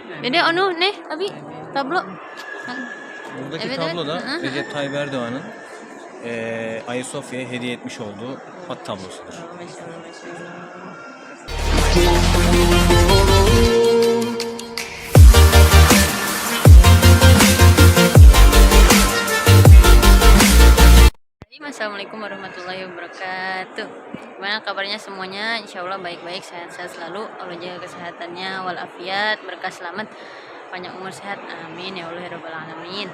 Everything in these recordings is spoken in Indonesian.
Ve onu ne abi? Tablo. Buradaki Evet, tablo da evet. Recep Tayyip Erdoğan'ın Ayasofya'ya hediye etmiş olduğu at tablosudur. Maşallah, maşallah. Assalamualaikum warahmatullahi wabarakatuh. Gimana kabarnya semuanya? Insya Allah baik-baik, sehat-sehat selalu. Allah jaga kesehatannya, walafiat, berkah selamat, panjang umur sehat. Amin ya Allah ya Rabbal alamin.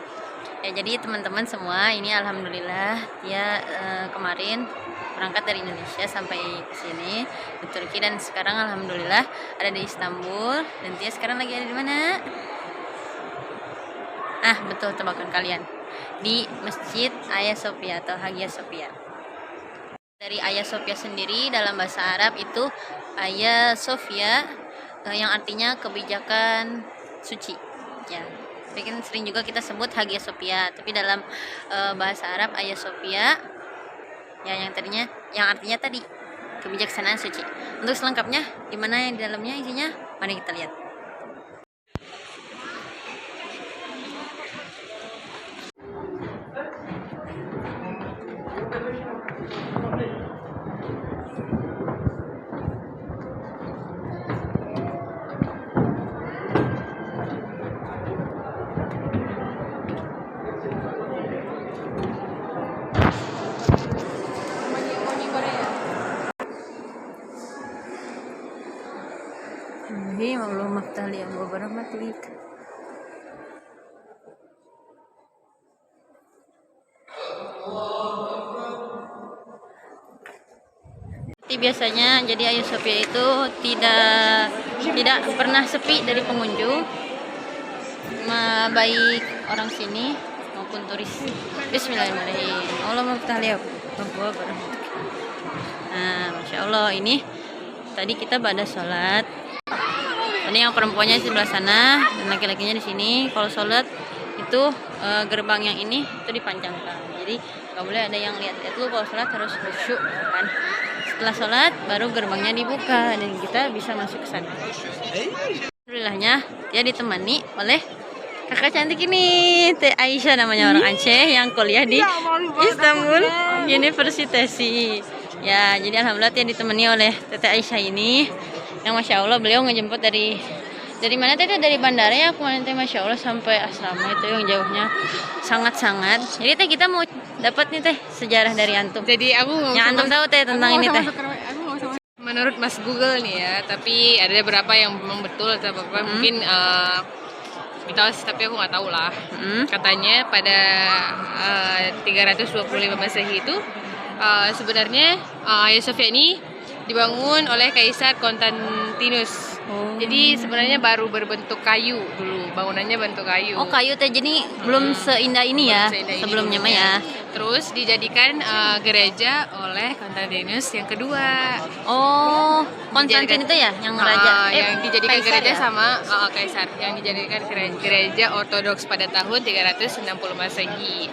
Ya jadi teman-teman semua, ini alhamdulillah dia kemarin berangkat dari Indonesia sampai ke sini di Turki, dan sekarang alhamdulillah ada di Istanbul. Dan dia sekarang lagi ada di mana? Ah, betul, tebakan kalian. Di Masjid Hagia Sophia atau Hagia Sophia. Dari Hagia Sophia sendiri dalam bahasa Arab itu Hagia Sophia yang artinya kebijakan suci. Ya, mungkin sering juga kita sebut Hagia Sophia, tapi dalam bahasa Arab Hagia Sophia ya yang artinya tadi kebijaksanaan suci. Untuk selengkapnya gimana yang di dalamnya isinya? Mari kita lihat. Allah maftali yang wabarakatuh. Biasanya jadi Hagia Sophia itu tidak pernah sepi dari pengunjung, baik orang sini maupun turis. Bismillahirrahmanirrahim. Allah maftali yang wabarakatuh. Nah, masya Allah, ini tadi kita pada sholat. Tadi yang perempuannya di sebelah sana dan laki-lakinya di sini. Kalau sholat itu gerbang yang ini itu dipanjangkan. Jadi nggak boleh ada yang lihat-lihat dulu. Kalau sholat harus khusyuk kan. Setelah sholat baru gerbangnya dibuka dan kita bisa masuk ke sana. Alhamdulillahnya dia ditemani oleh kakak cantik ini, Teh Aisyah namanya, orang Aceh yang kuliah di Istanbul University. Ya, jadi alhamdulillah dia ditemani oleh Teh Aisyah ini, yang masya Allah beliau ngejemput dari mana Teh? Dari bandara ya kemarin Teh, masya Allah sampai asrama itu yang jauhnya sangat-sangat. Jadi Teh kita mau dapat nih Teh sejarah dari antum. Jadi aku yang antum tahu Teh tentang ini Teh. Menurut Mas Google nih ya, tapi ada beberapa yang memang betul atau beberapa mungkin mitos, tapi aku nggak tahu lah. Katanya pada 325 Masehi itu sebenarnya Hagia Sophia ini dibangun oleh Kaisar Konstantinus. Jadi sebenarnya baru berbentuk kayu dulu, bangunannya bentuk kayu. Oh, kayu Teh, jadi belum seindah ini ya sebelumnya mah ya. Terus dijadikan gereja oleh Konstantinus yang kedua. Oh, Konstantin itu ya yang raja. Yang dijadikan Kaisar gereja ya? sama Kaisar, yang dijadikan gereja Ortodoks pada tahun 360 Masehi.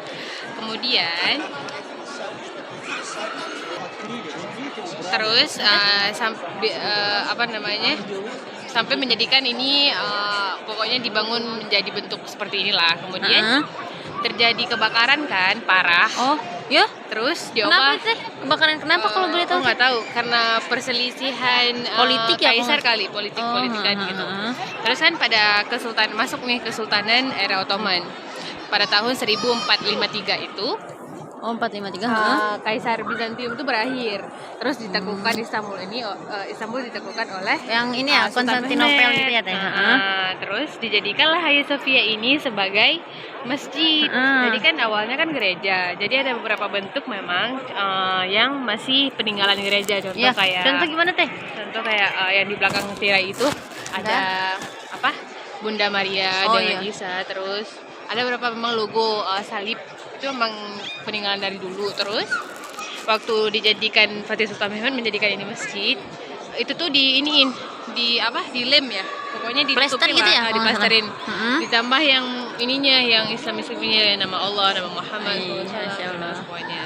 Kemudian terus sampai menjadikan ini pokoknya dibangun menjadi bentuk seperti inilah. Kemudian terjadi kebakaran kan, parah. Oh, ya. Terus Kenapa sih kebakaran? Kenapa kalau boleh tahu? Aku nggak tahu, karena perselisihan Politik ya, Kaisar kali, politikan gitu. Terus kan pada Kesultanan era Ottoman pada tahun 1453 itu. Oh, 453. Kaisar Bizantium itu berakhir. Terus ditaklukkan Istanbul ditaklukkan oleh Yang ini ya, Konstantinopel gitu ya Teh. Terus dijadikanlah Hagia Sophia ini sebagai masjid. Jadi kan awalnya kan gereja. Jadi ada beberapa bentuk memang yang masih peninggalan gereja. Contoh Ya, kayak contoh gimana Teh? Contoh kayak yang di belakang tirai itu ada Bunda Maria dengan Isa. Terus ada beberapa memang logo salib, itu memang peninggalan dari dulu. Terus waktu dijadikan Fatih Sultan Mehmed menjadikan ini masjid, itu tuh dilem ya, pokoknya Plester gitu ya? diplasterin. Ditambah yang ininya, yang Islamnya, nama Allah, nama Muhammad, Masya Allah. semuanya.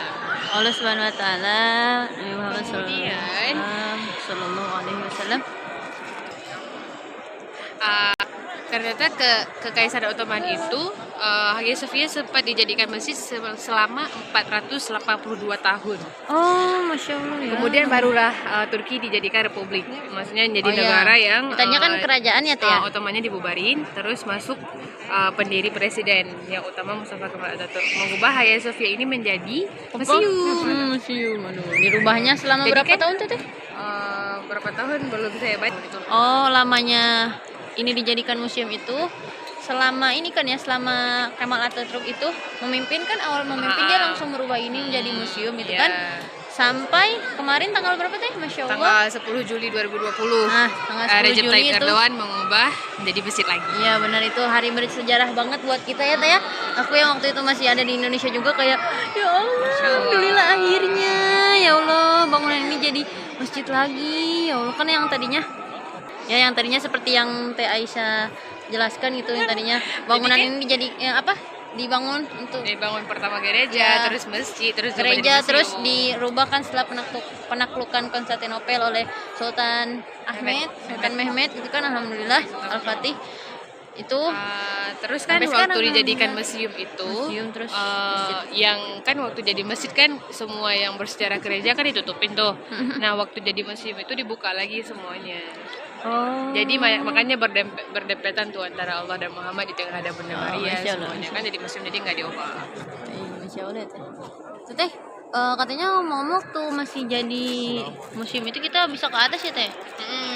Allah Subhanahu Wa Taala, Nabi Muhammad Sallallahu Alaihi Wasallam. ternyata Kekaisaran Ottoman itu Hagia Sophia sempat dijadikan masjid selama 482 tahun. Oh, masya Allah ya. Kemudian barulah Turki dijadikan republik. Maksudnya jadi negara yang tadinya kan kerajaan ya teh ya. Ottomannya dibubarin, terus masuk pendiri presiden yang utama Mustafa Kemal Atatürk mengubah Hagia Sophia ini menjadi museum. Museum. Aduh, dirubahnya selama Jadi berapa kan, tahun tuh teh? Berapa tahun belum saya baca. Oh, lamanya ini dijadikan museum itu selama ini kan ya, selama Kemal Atatürk itu memimpin kan, awal memimpin dia langsung merubah ini menjadi museum itu kan. Sampai kemarin tanggal berapa teh? Masya Allah. Tanggal 10 Juli 2020. Nah, tanggal 10 Recep Juli Tayyip itu. Erdogan mengubah menjadi masjid lagi. Iya benar, itu hari bersejarah banget buat kita ya teh ya. Aku yang waktu itu masih ada di Indonesia juga kayak ya Allah, alhamdulillah akhirnya ya Allah bangunan ini jadi masjid lagi. Ya Allah, kan yang tadinya seperti yang Teh Aisyah jelaskan gitu, yang tadinya bangunan ini jadi dibangun untuk Dibangun pertama gereja, Ya. terus masjid, terus gereja, jadi terus museum. dirubah kan setelah penaklukan Konstantinopel oleh Sultan Mehmed gitu kan, alhamdulillah Al-Fatih itu. Terus kan Sampai waktu sekarang, dijadikan alhamdulillah. museum itu, Museum, terus yang kan waktu jadi masjid kan semua yang bersejarah gereja kan ditutupin tuh. Nah waktu jadi museum itu dibuka lagi semuanya. oh Jadi makanya berdempetan tuh antara Allah dan Muhammad, di tengah ada Bunda Maria, Masya Allah. semuanya kan jadi museum, jadi nggak diubah. Masya Allah teh. Tuh, teh katanya ngomong-ngomong tuh masih jadi museum itu kita bisa ke atas ya teh.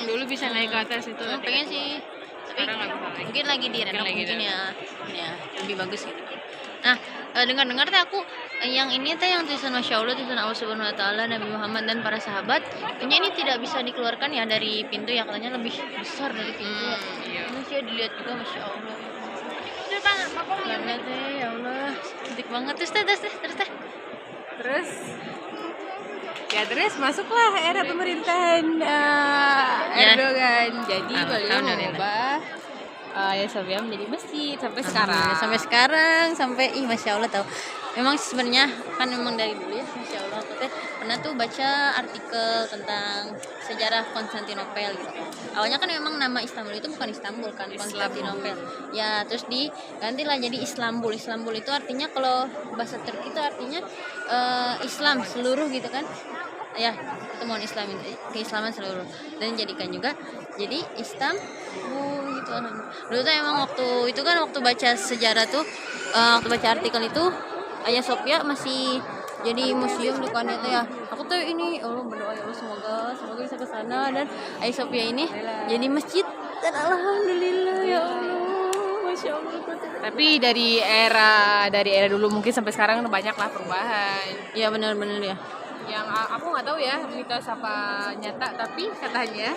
Dulu bisa naik ke atas itu. Pengen sih, tapi Sekarang nggak bisa lagi. mungkin lagi direnov lagi mungkin ya lebih bagus gitu. Nah, dengar-dengar teh aku yang ini teh yang tulisan Masya Allah, tulisan Allah Subhanahu Wa Taala, Nabi Muhammad dan para sahabat, ini tidak bisa dikeluarkan ya dari pintu ya, katanya lebih besar dari pintu ya. Iya. Ini sih dilihat juga Masya Allah. Banget teh, ya Allah, cantik banget. Terus teh. Terus masuklah era pemerintahan Erdogan. Jadi beliau Alhamdulillah. mengubah Hagia Sophia menjadi masjid sampai sekarang. Sampai Masya Allah tahu. Memang sebenarnya kan memang dari dulu ya, Masya Allah aku teh pernah tuh baca artikel tentang sejarah Konstantinopel gitu. Awalnya kan memang nama Istanbul itu bukan Istanbul kan, Konstantinopel. Ya, terus digantilah jadi Istanbul. Istanbul itu artinya kalau bahasa Turki itu artinya Islam seluruh gitu kan. Ya, pertemuan Islam itu keislaman seluruh, dan jadikan juga jadi Istanbul gitu. Dulu tuh emang waktu baca sejarah tuh, waktu baca artikel itu Hagia Sophia masih jadi museum di kan itu ya. Aku tuh ini Allah berdoa ya Allah, semoga bisa ke sana dan Hagia Sophia ini jadi masjid, dan alhamdulillah ya Allah, Masya Allah. Tapi dari era dulu mungkin sampai sekarang udah banyak lah perubahan. Ya benar-benar ya. Yang aku nggak tahu ya mitos apa nyata, tapi katanya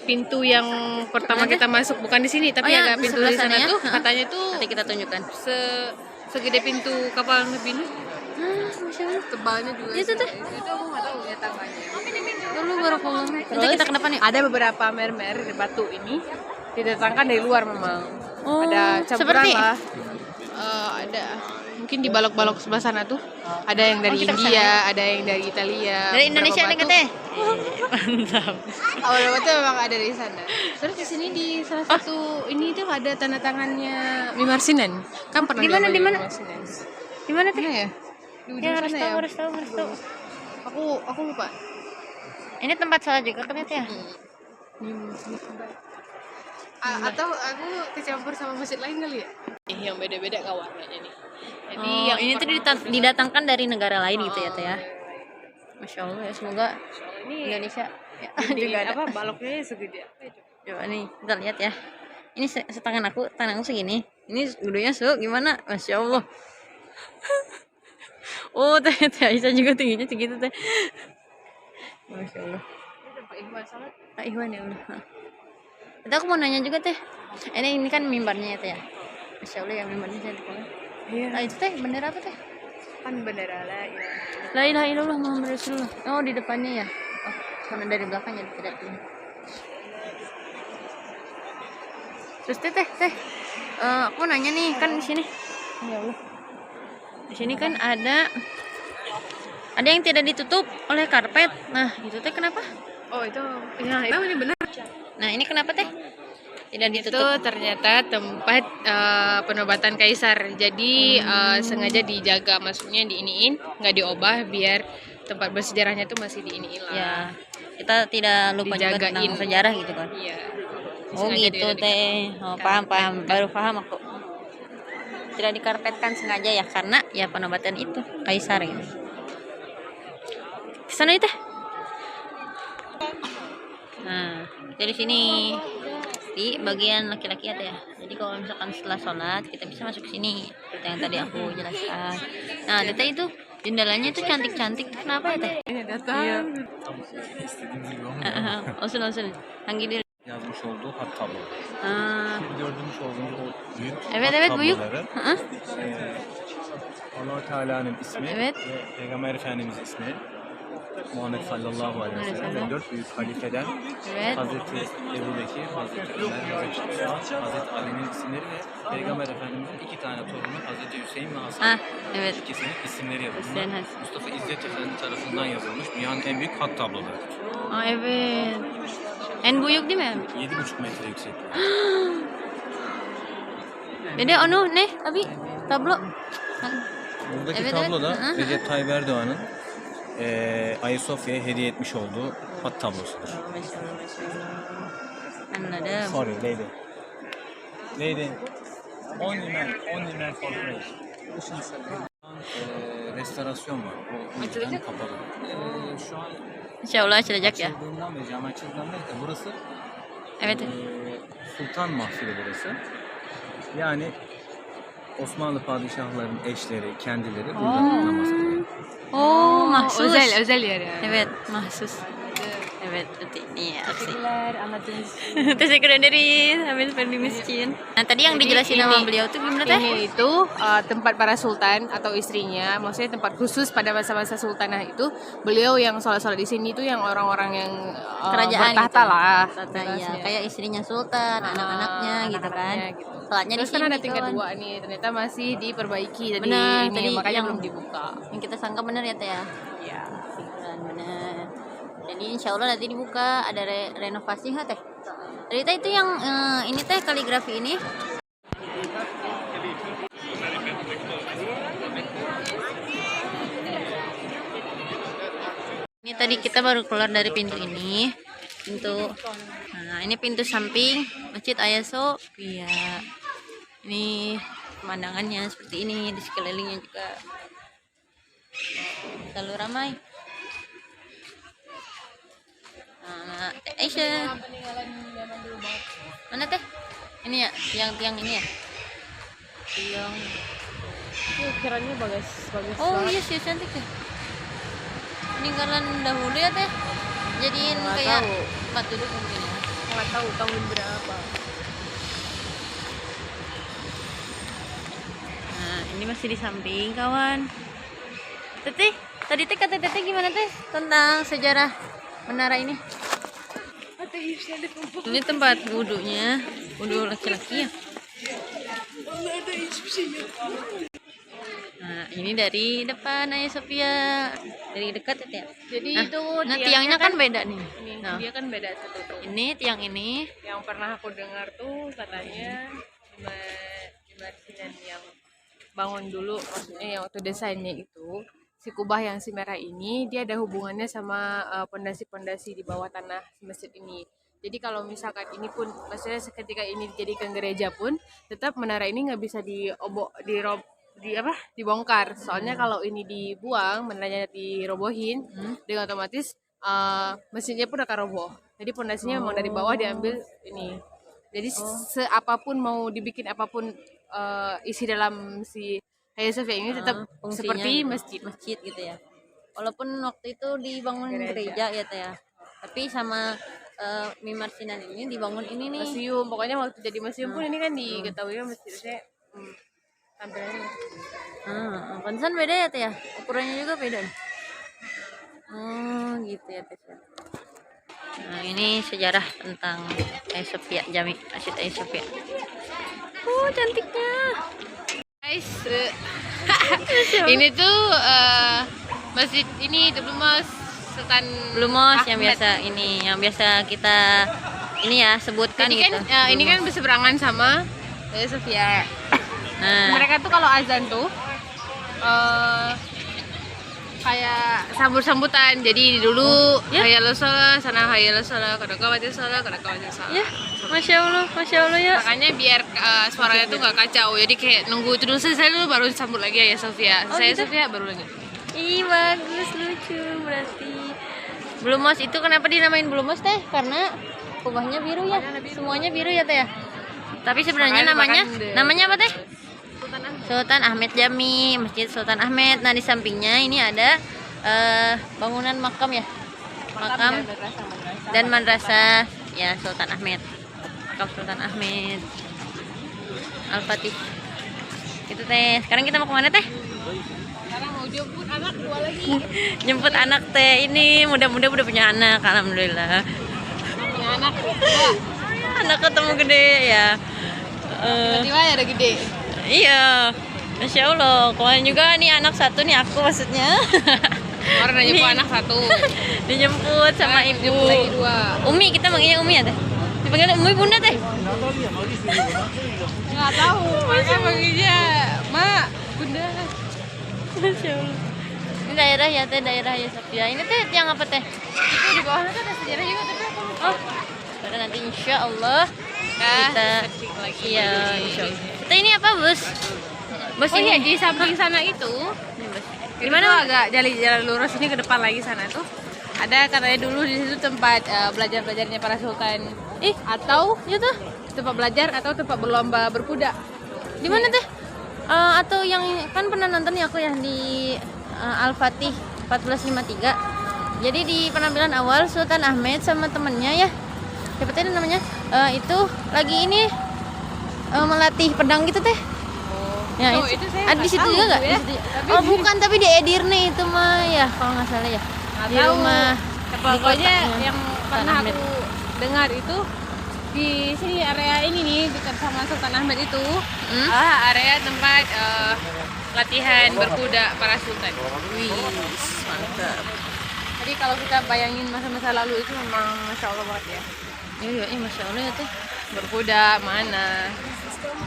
pintu yang pertama Mana? kita masuk bukan di sini, tapi ya, ada di pintu sebelah di sana sana ya. tuh katanya tuh Nanti kita tunjukkan. segede pintu kapal Nuh. Masya Allah. Tebalnya juga. Itu tuh. Itu aku nggak tahu ya tambahnya. Dulu barakallah. Nanti kita ke depan yuk. Ada beberapa mermer di batu ini didatangkan dari luar memang. Oh, Ada campuran seperti? lah. Ada mungkin di balok-balok sebelah sana tuh ada yang dari kita kesana India, ada yang dari Italia. Dari Indonesia ada beberapa teh. batu. Mantap. Awal batu memang ada di sana. Terus di sini di salah satu ini tuh ada tanda tangannya Mimar Sinan. Kan pernah Di mana, diomongin di mana? Mimar Sinan. Di mana teh? Mana ya? Di ujung Ya harus sana tahu, ya. harus tahu. Aku lupa. Ini tempat salat juga kan ya? Atau aku kecampur sama masjid lain kali ya? Yang beda-beda kawarnanya nih. Jadi Oh, yang ini tuh didatangkan dari negara lain gitu ya teh ya. Masya Allah ya, semoga ini Indonesia ya, di juga ada. apa baloknya segede apa itu? Coba nih kita lihat ya. Ini tangan aku segini. Ini gedenya gimana? Masya Allah. Oh teh Aisyah juga tingginya segitu teh. Masya Allah. Pak Ikhwan salat. Pak Iwan ya Allah. Tadi aku mau nanya juga teh. Ini kan mimbarnya ya teh ya. Masya Allah ya, mimbarnya cantik banget. Iya. Nah itu teh bendera apa teh? Kan bendera lah ya. La ilaha illallah Muhammad Rasulullah. Oh di depannya ya. Oh karena dari belakangnya tidak ini. Terus teh. Aku nanya nih kan di sini. Ya Allah. Di sini kan ada yang tidak ditutup oleh karpet. Nah itu teh kenapa? Oh itu ya ini benar. Nah ini kenapa teh? Tidak Itu ditutup. ternyata tempat penobatan kaisar. Jadi sengaja dijaga, maksudnya diiniin, nggak diubah biar tempat bersejarahnya tuh masih diiniin lah. Ya, kita tidak lupa juga tentang Dijagain. sejarah gitu kan. Iya. Oh Sengaja gitu tidak teh. Oh, paham. Baru paham aku. Tidak dikarpetkan sengaja ya karena ya penobatan itu kaisar gitu. Kesana itu. Nah, dari sini di bagian laki-laki ya teh. Jadi kalau misalkan setelah sholat kita bisa masuk ke sini seperti yang tadi aku jelaskan. Nah, teh itu jendelanya itu cantik-cantik. Kenapa ya teh? Ini datang. İstediğiniz gibi Olsun. Hangi diri? yazmış olduğu hat tablo. Aa, Görmüş olduğunuz o büyük evet hat büyük. tabloları Hı-hı. Allah Teala'nın ismi Evet. ve Peygamber Efendimiz ismi Muhammed sallallahu aleyhi ve sellem ve 4 büyük halifeden Evet. Hazreti Ebu Bekir, Hazreti Ömer, Hazreti Osman, Hazreti Ali'nin isimleri ve Peygamber Efendimiz'in 2 tane torunu Hazreti Hüseyin ve Hasan. Ah, evet. İkisinin isimleri yazılmış. Hüseyin, Hasan. Mustafa İzzet Efendi tarafından yazılmış dünyanın en büyük hat tablolarıdır. Aa, evet. En büyük değil mi? 7,5 metre yüksekliği. Beda onu ne? Tapi tablo. Buradaki Evet, tablo da evet. Hı hı. Recep Tayyip Erdoğan'ın Ayasofya'ya hediye etmiş olduğu hat tablosudur. Anladım. Sorry, lady. Lady. Only man for praise. Restorasyon var. O yüzden kapalı. Şu an İnşallah açılacak ya. açıldığından beri, cam açıldığından beri burası Evet. Sultan Mahfili burası. Yani Osmanlı padişahlarının eşleri, kendileri burada namaz kılıyor. Oh, mahsus. Özel yer yani. Evet, mahsus. Evet, berarti ini ya. Teşekkürler anladığınız Teşekkür ederiz. Habis pergi miskin. Nah, tadi yang Jadi dijelasin sama beliau tuh gimana teh? Ini itu tempat para sultan atau istrinya, maksudnya tempat khusus pada masa-masa sultanah itu. Beliau yang sholat-sholat di sini itu yang orang-orang yang Kerajaan bertahta gitu. lah. Nah, iya, kayak istrinya sultan, anak-anaknya gitu kan. anak-anaknya gitu. Sholatnya di Terus kan sini ada tingkat kawan. 2 nih, ternyata masih diperbaiki tadi. Benar, Ini, tadi makanya yang- belum dibuka. Yang kita sangka benar ya teh ya. Ya. Benar. Jadi insya Allah nanti dibuka ada renovasi nggak teh? Tadi teh itu yang ini teh kaligrafi ini. Ini tadi kita baru keluar dari pintu ini. Nah ini pintu samping Masjid Ayah Sophia. Ini pemandangannya seperti ini, di sekelilingnya juga selalu ramai. Nah, Teh Aisyah. Mana teh? Ini ya, tiang-tiang ini ya. Tiang. Ukirannya bagus Oh iya sih cantik ya. Peninggalan dahulu ya teh. Jadiin Nggak kayak tahu. tempat duduk mungkin ya. Nggak tahu tahun berapa. Nah, ini masih di samping kawan. Teteh, tadi teh kata teteh gimana teh tentang sejarah menara ini? Ini tempat wudhunya, wudhu laki-laki ya. Nah, ini dari depan Ayah Sophia, dari dekat ya. Jadi Nah, itu nah tiangnya kan beda nih. ini, Nah, dia kan beda satu tuh. ini tiang ini. Yang pernah aku dengar tuh katanya Marsinan yang bangun dulu, maksudnya yang waktu desainnya itu si kubah yang si merah ini dia ada hubungannya sama pondasi-pondasi di bawah tanah masjid ini. Jadi kalau misalkan ini pun, maksudnya ketika ini dijadikan gereja pun, tetap menara ini nggak bisa dibongkar. Soalnya kalau ini dibuang, menaranya dirobohin, dengan otomatis mesinnya pun akan roboh. Jadi pondasinya memang dari bawah diambil ini. Jadi seapapun mau dibikin apapun isi dalam si Hagia Sophia ini tetap Fungsinya seperti gitu. masjid. Masjid gitu ya. Walaupun waktu itu dibangun Gereja. gereja ya teh ya. Tapi sama Mimar Sinan ini dibangun ini nih. Museum, pokoknya waktu jadi museum pun ini kan diketahui masjidnya tampilannya Pantesan beda ya teh ya. Ukurannya juga beda. Oh gitu ya teh. Nah ini sejarah tentang Ayah Sophia, Jami Masjid Ayah Sophia. Oh cantiknya. guys. Ini tuh masjid ini Blumos Sultan Blumos yang Ahmed. biasa ini, yang biasa kita ini ya sebutkan Jadi kan gitu. ini kan berseberangan sama Hagia Sophia. Nah, Mereka tuh kalau azan tuh kayak sambut-sambutan. Jadi dulu Ya. hayalus shalah, sana hayalus shalah, kadakawatis shalah, kadakawatis shalah. ya, masya Allah ya. Makanya biar suaranya tuh nggak kacau. Jadi kayak nunggu itu dulu selesai dulu baru sambut lagi Hagia Sophia. Oh, Saya gitu? Sophia baru lagi. Ih bagus, lucu berarti. Blumos itu kenapa dinamain Blumos teh? Karena kubahnya biru ya, semuanya biru ya teh ya. Tapi sebenarnya Makanya namanya apa teh? Sultan Ahmad. Sultan Ahmed Jami, Masjid Sultan Ahmed. Nah di sampingnya ini ada bangunan makam ya, makam dan madrasah ya Sultan Ahmed, makam Sultan Ahmed, Al-Fatih. Itu teh. Sekarang kita mau kemana teh? Sekarang mau jemput anak dua lagi. Jemput anak teh. Ini mudah-mudahan udah punya anak, alhamdulillah. Punya anak. Ya. Anak ketemu gede ya. Tiba-tiba ya udah gede. Iya, masya Allah. Kemarin juga nih anak satu nih aku maksudnya. Orang nanya Nih. anak satu. Dijemput sama Sekarang ibu. jemput lagi dua. Umi, kita manggilnya Umi ya teh. Dipanggil Umi bunda teh. Nggak tahu. Mereka manggilnya Mak, Bunda. Masya Allah. Ini daerah ya teh, daerah ya Sophia. Ini teh yang apa teh? Itu di bawahnya tuh ada sejarah juga tapi aku lupa. Oh, pada nanti insya Allah kita searching lagi. iya insya Allah. Kita ini apa bus? Bus Oh ini. iya, di samping sana itu. Di mana? Itu agak jalan lurus ini ke depan lagi sana tuh. Ada katanya dulu di situ tempat belajar-belajarnya para sultan. Ih, Atau ya tuh. tempat belajar atau tempat berlomba berkuda. Di mana teh? Atau yang kan pernah nonton ya aku ya di Al-Fatih 1453. Jadi di penampilan awal Sultan Ahmed sama temennya ya, siapa teh namanya? Itu lagi ini melatih pedang gitu teh. Ya, Oh, itu saya ada di nggak situ tahu juga nggak? ya. Di situ- Tapi Oh di- bukan, tapi di Edirne itu mah ya kalau nggak salah ya. Nggak Di tahu. rumah. Pokoknya kotaknya yang Sultan pernah Ahmed. aku dengar itu di sini area ini nih dekat sama Sultan Ahmed itu area tempat latihan berkuda para sultan. Wih, mantap. Jadi kalau kita bayangin masa-masa lalu itu memang masya Allah banget ya. Iya, iya, masya Allah ya teh. Berkuda mana?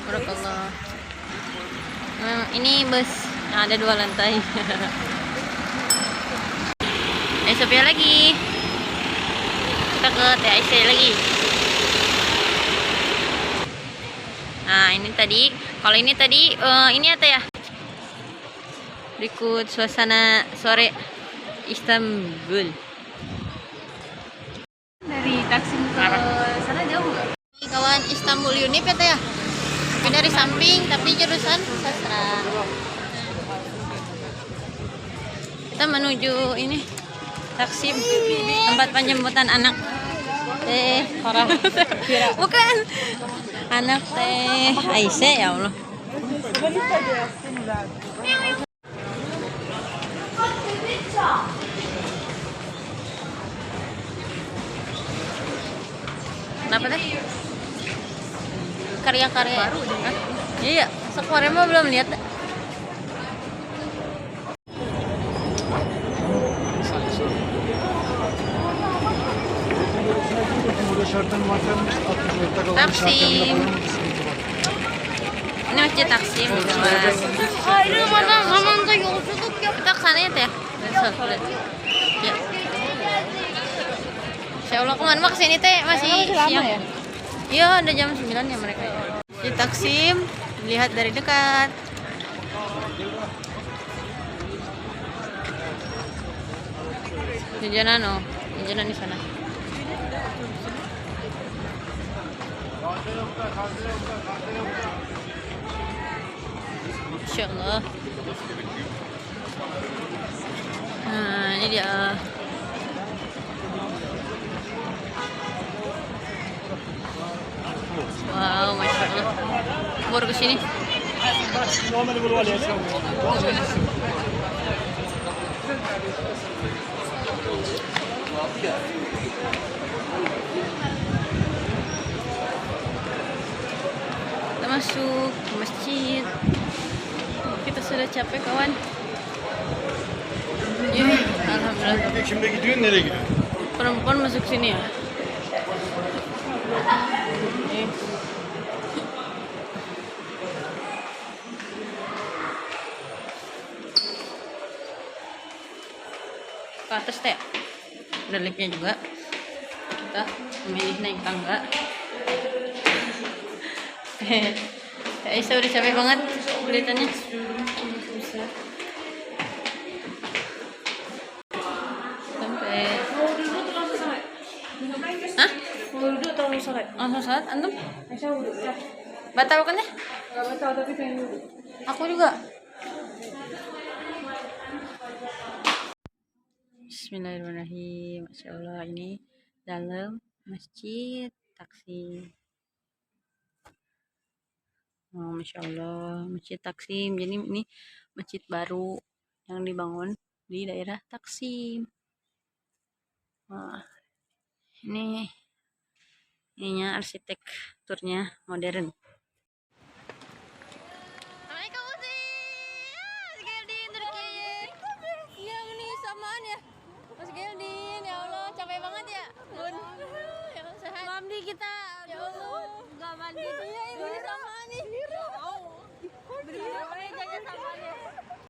Barakallah. Ini bus yang ada 2 lantai. Sophia lagi. Kita ke TIC lagi. Nah, ini tadi. Kalau ini tadi, ini apa ya? Berikut suasana sore Istanbul. Dari Taksim ke sana jauh nggak? Ini kawan Istanbul Unip ya teh ya? Ini dari samping tapi jurusan sastra. Kita menuju ini Taksim, tempat penjemputan anak teh Farah. Bukan anak teh Aisyah ya Allah. Kenapa teh? Karya-karya baru deh. Iya, sekarang mah belum lihat. Taksim. Ini masjid Taksim. Ini mana? Mama tuh yolculuk ya. Kita ke sana ya teh. Ya. Insya Allah kemana mah kesini teh masih siang ya? Iya, ada jam 9 ya mereka ya. Di Taksim, lihat dari dekat. Jajanan oh, jajanan di sana. Insya Allah. Nah, ini dia. Wow, masya Allah. Baru kesini. Kita masuk ke masjid. Kita sudah capek kawan. Ya, alhamdulillah. Şimdi gidiyorsun nereye gidiyorsun? Perempuan masuk sini ya. ke atas teh. Ada liftnya juga. Kita memilih naik tangga. Kak Isa udah capek banget kelihatannya. Sampai. Hah? Mau duduk atau mau sholat? Langsung salat antum? Aisyah duduk ya. Batal kan ya? Gak batal tapi pengen duduk. Aku juga. Bismillahirrahmanirrahim. Masya Allah, ini dalam masjid Taksim. Oh, Masya Allah, masjid Taksim. Jadi ini masjid baru yang dibangun di daerah Taksim. Wah, ini ininya arsitekturnya modern.